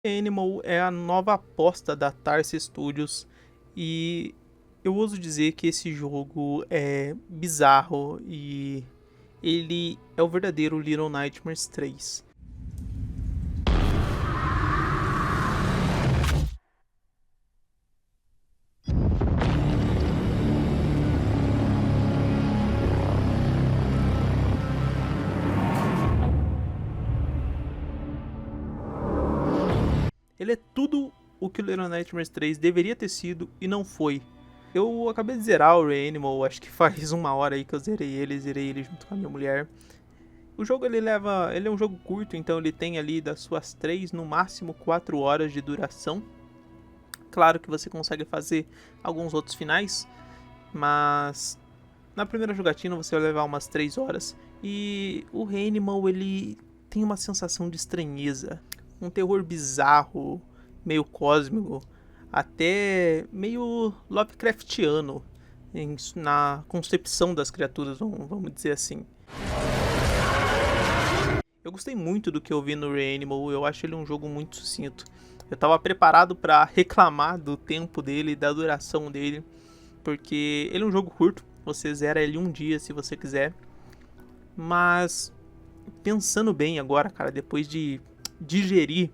Animal é a nova aposta da Tarsi Studios e eu ouso dizer que esse jogo é bizarro e ele é o verdadeiro Little Nightmares 3. Ele é tudo o que o Little Nightmares 3 deveria ter sido e não foi. Eu acabei de zerar o Reanimal, acho que faz uma hora aí que eu zerei ele junto com a minha mulher. O jogo ele é um jogo curto, então ele tem ali das suas 3, no máximo 4 horas de duração. Claro que você consegue fazer alguns outros finais, mas na primeira jogatina você vai levar umas 3 horas. E o Reanimal ele tem uma sensação de estranheza, um terror bizarro, meio cósmico, até meio Lovecraftiano na concepção das criaturas, vamos dizer assim. Eu gostei muito do que eu vi no Reanimal, eu acho ele um jogo muito sucinto. Eu estava preparado para reclamar do tempo dele, da duração dele, porque ele é um jogo curto, você zera ele um dia se você quiser. Mas pensando bem agora, cara, depois de digerir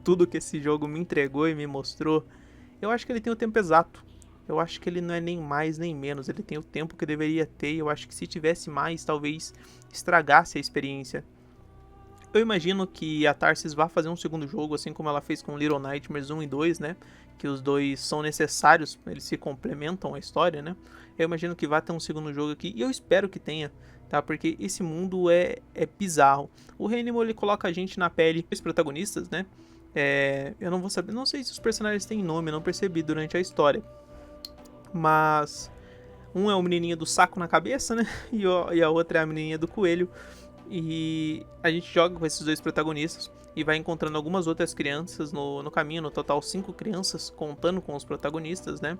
tudo que esse jogo me entregou e me mostrou, eu acho que ele tem o tempo exato. Eu acho que ele não é nem mais nem menos, ele tem o tempo que deveria ter. Eu acho que se tivesse mais, talvez estragasse a experiência. Eu imagino que a Tarsis vá fazer um segundo jogo, assim como ela fez com Little Nightmares 1 e 2, né? Que os dois são necessários, eles se complementam a história, né? Eu imagino que vai ter um segundo jogo aqui, e eu espero que tenha, tá? Porque esse mundo é bizarro. O Reanimal, ele coloca a gente na pele dos protagonistas, né? Eu não vou saber, não sei se os personagens têm nome, eu não percebi durante a história. Mas um é o menininho do saco na cabeça, né? E a outra é a menininha do coelho. E a gente joga com esses dois protagonistas e vai encontrando algumas outras crianças no caminho, no total 5 crianças, contando com os protagonistas, né?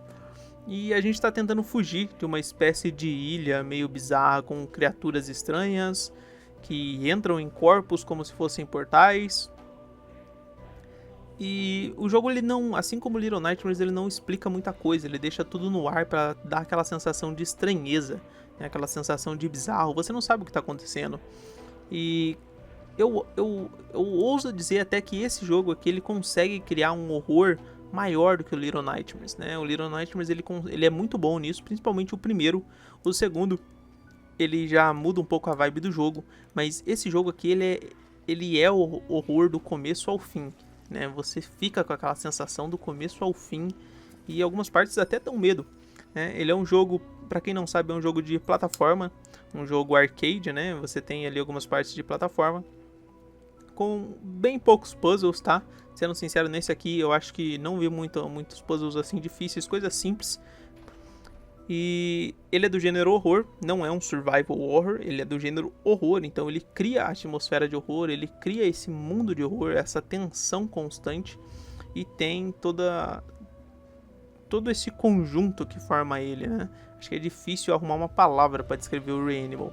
E a gente tá tentando fugir de uma espécie de ilha meio bizarra com criaturas estranhas que entram em corpos como se fossem portais. E o jogo, ele não, assim como Little Nightmares, ele não explica muita coisa, ele deixa tudo no ar pra dar aquela sensação de estranheza, né? Aquela sensação de bizarro, você não sabe o que tá acontecendo. E eu ouso dizer até que esse jogo aqui ele consegue criar um horror maior do que o Little Nightmares, né? O Little Nightmares ele é muito bom nisso, principalmente o primeiro. O segundo ele já muda um pouco a vibe do jogo, mas esse jogo aqui ele é o horror do começo ao fim, né? Você fica com aquela sensação do começo ao fim e algumas partes até dão medo, né? Ele é um jogo, para quem não sabe, é um jogo de plataforma, um jogo arcade, né? Você tem ali algumas partes de plataforma com bem poucos puzzles, tá? Sendo sincero, nesse aqui eu acho que não vi muitos puzzles assim difíceis, coisas simples. E ele é do gênero horror, não é um survival horror, ele é do gênero horror, então ele cria a atmosfera de horror, ele cria esse mundo de horror, essa tensão constante e tem todo esse conjunto que forma ele, né? Acho que é difícil arrumar uma palavra para descrever o Reanimal.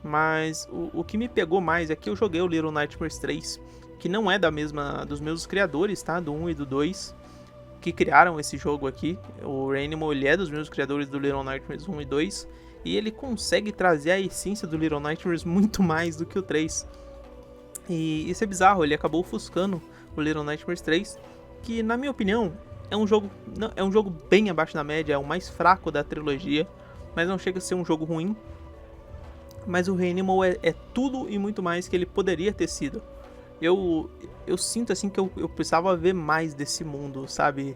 Mas o que me pegou mais é que eu joguei o Little Nightmares 3, que não é dos mesmos criadores, tá? Do 1 e do 2, que criaram esse jogo aqui. O Reanimal, ele é dos mesmos criadores do Little Nightmares 1 e 2, e ele consegue trazer a essência do Little Nightmares muito mais do que o 3. E isso é bizarro, ele acabou ofuscando o Little Nightmares 3, que na minha opinião é um jogo bem abaixo da média, é o mais fraco da trilogia, mas não chega a ser um jogo ruim. Mas o Reanimal é tudo e muito mais que ele poderia ter sido. Eu sinto assim que eu precisava ver mais desse mundo, sabe?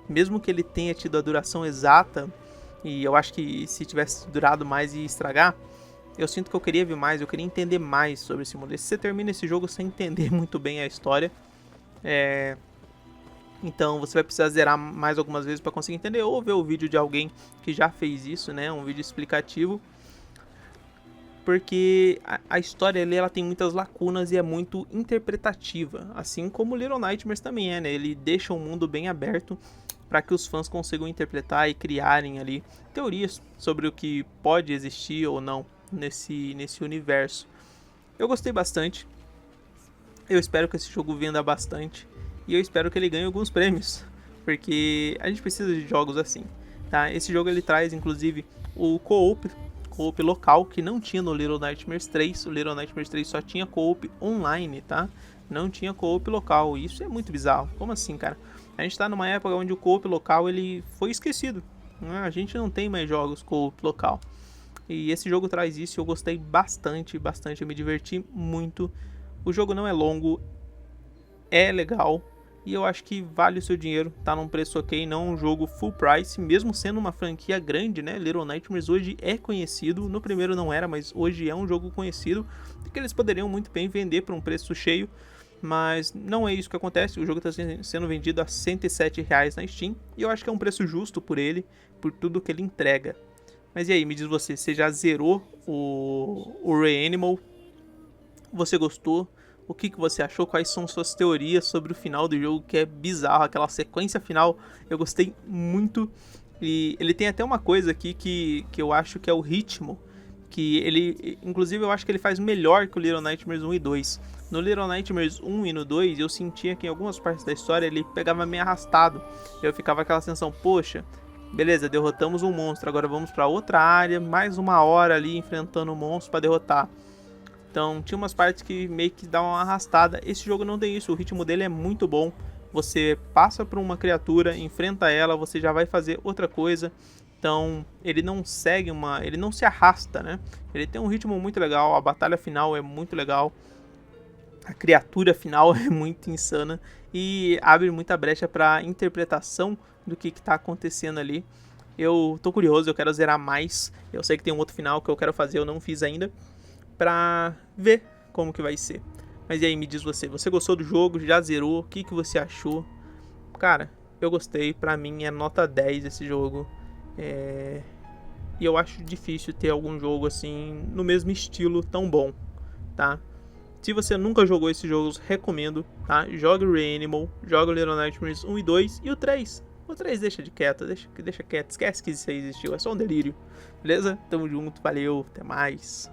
Mesmo que ele tenha tido a duração exata, e eu acho que se tivesse durado mais ia estragar, eu sinto que eu queria ver mais, eu queria entender mais sobre esse mundo. E se você termina esse jogo sem entender muito bem a história, então você vai precisar zerar mais algumas vezes para conseguir entender, ou ver o vídeo de alguém que já fez isso, né? Um vídeo explicativo. Porque a história ali, ela tem muitas lacunas e é muito interpretativa, assim como Little Nightmares também é, né? Ele deixa o mundo bem aberto para que os fãs consigam interpretar e criarem ali teorias sobre o que pode existir ou não nesse universo. Eu gostei bastante, eu espero que esse jogo venda bastante e eu espero que ele ganhe alguns prêmios, porque a gente precisa de jogos assim, tá? Esse jogo ele traz inclusive o co-op local, que não tinha no Little Nightmares 3. O Little Nightmares 3 só tinha co-op online, tá? Não tinha co-op local. Isso é muito bizarro. Como assim, cara? A gente tá numa época onde o co-op local ele foi esquecido, né? A gente não tem mais jogos co-op local. E esse jogo traz isso e eu gostei bastante, bastante. Eu me diverti muito. O jogo não é longo, é legal. E eu acho que vale o seu dinheiro, tá num preço ok, não um jogo full price, mesmo sendo uma franquia grande, né? Little Nightmares hoje é conhecido, no primeiro não era, mas hoje é um jogo conhecido, que eles poderiam muito bem vender por um preço cheio, mas não é isso que acontece. O jogo está sendo vendido a R$107 na Steam, e eu acho que é um preço justo por ele, por tudo que ele entrega. Mas e aí, me diz você já zerou o Reanimal? Você gostou? O que você achou? Quais são suas teorias sobre o final do jogo, que é bizarro, aquela sequência final, eu gostei muito. E ele tem até uma coisa aqui que eu acho que é o ritmo, que ele, inclusive eu acho que ele faz melhor que o Little Nightmares 1 e 2. No Little Nightmares 1 e no 2, eu sentia que em algumas partes da história ele pegava meio arrastado. Eu ficava aquela sensação, poxa, beleza, derrotamos um monstro, agora vamos para outra área, mais uma hora ali enfrentando o monstro para derrotar. Então tinha umas partes que meio que dá uma arrastada. Esse jogo não tem isso, o ritmo dele é muito bom. Você passa por uma criatura, enfrenta ela, você já vai fazer outra coisa. Então ele não segue ele não se arrasta, né? Ele tem um ritmo muito legal, a batalha final é muito legal. A criatura final é muito insana e abre muita brecha para interpretação do que está acontecendo ali. Eu tô curioso, eu quero zerar mais. Eu sei que tem um outro final que eu quero fazer, eu não fiz ainda, pra ver como que vai ser. Mas e aí, me diz você gostou do jogo? Já zerou? O que você achou? Cara, eu gostei, pra mim é nota 10 esse jogo. E eu acho difícil ter algum jogo assim, no mesmo estilo, tão bom, tá? Se você nunca jogou esses jogos, recomendo, tá? Jogue Reanimal, joga o Little Nightmares 1 e 2 e o 3. O 3 deixa quieto, deixa quieto, esquece que isso aí existiu, é só um delírio. Beleza? Tamo junto, valeu, até mais.